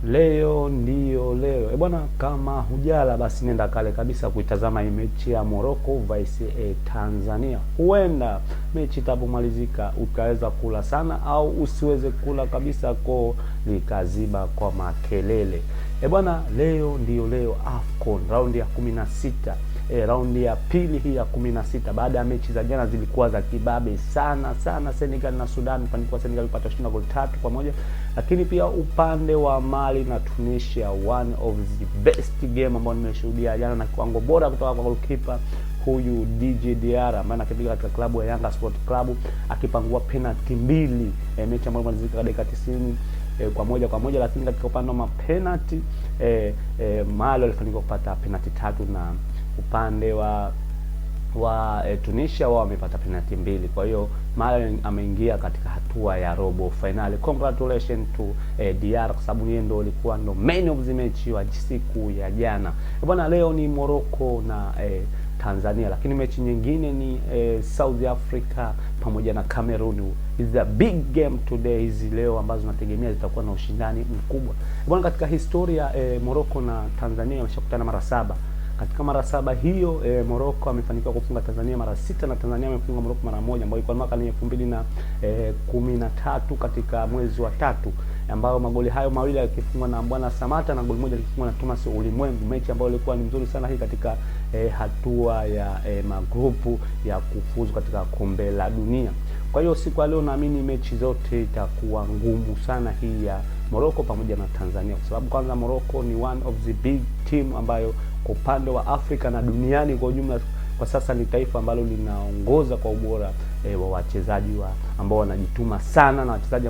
Leo ndio leo. Bwana, kama hujala basi nenda kale kabisa kuitazama hii mechi ya Morocco vs Tanzania. Huenda mechi itapomalizika ukaweza kula sana au usiweze kula kabisa, ko likaziba kwa makelele. Bwana, leo ndio leo AFCON raundi ya 16. Raundi ya pili hii ya 16 baada ya mechi za jana zilikuwa za kibabe sana sana. Senegal na Sudan, kwa Senegal ilipata ushindi goli 3-1, lakini pia upande wa Mali na Tunisia, one of the best game ambao nimeshuhudia jana, na kiwango bora kutoka kwa goalkeeper huyu DJ Diarra ambaye anakipiga katika klabu ya Yanga Sport Club, akipangua penalty mbili, mechi ambayo ilimalizika dakika 90 kwa moja, lakini katika upande wa penalty Mali walifanikiwa kupata penalty 3 na upande wa Tunisia wao wamepata penalty 2. Kwa hiyo Mali ameingia katika hatua ya robo finali. Congratulations to Diarra, kwa sababu yeye ndo alikuwa main of the match wa siku ya jana. Bwana, leo ni Morocco na Tanzania, lakini mechi nyingine ni South Africa pamoja na Cameroon. Is a big game today, hizi leo ambazo tunategemea zitakuwa na ushindani mkubwa. Bwana, katika historia Morocco na Tanzania wameshakutana mara 7. Katika mara 7 hiyo Morocco amefanikiwa kufunga Tanzania mara 6 na Tanzania amefunga Morocco mara 1, ambayo ilikuwa mwaka 2013 katika mwezi wa 3, ambayo magoli hayo mawili yakifungwa na Bwana Samata na goli moja likifungwa na Thomas Ulimwengu, mechi ambayo ilikuwa ni nzuri sana hii katika hatua ya magrupu ya kufuzu katika kombe la dunia. Kwa hiyo siku ya leo naamini mechi zote itakuwa ngumu sana, hii ya Morocco pamoja na Tanzania, kwa sababu kwanza Morocco ni one of the big team ambayo kwa upande wa Afrika na duniani kwa ujumla kwa sasa ni taifa ambalo linaongoza kwa ubora wa wachezaji ambao wanajituma sana, na wachezaji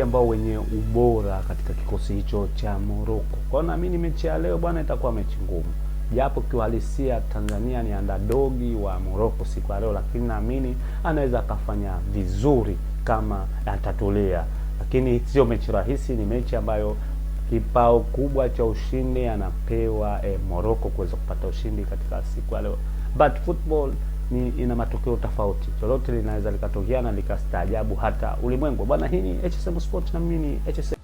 ambao wenye ubora katika kikosi hicho cha Morocco. Kwa hiyo naamini mechi ya leo bwana itakuwa mechi ngumu, japo kiuhalisia Tanzania ni underdogi wa Morocco siku ya leo, lakini naamini anaweza akafanya vizuri kama atatolea, lakini sio mechi rahisi. Ni mechi ambayo kipao kubwa cha ushindi anapewa Morocco kuweza kupata ushindi katika siku ya leo, but football ina matokeo tofauti, lolote linaweza likatokea na likastaajabu hata ulimwengu bwana. Hii ni HSM Sport na mimi ni HSM.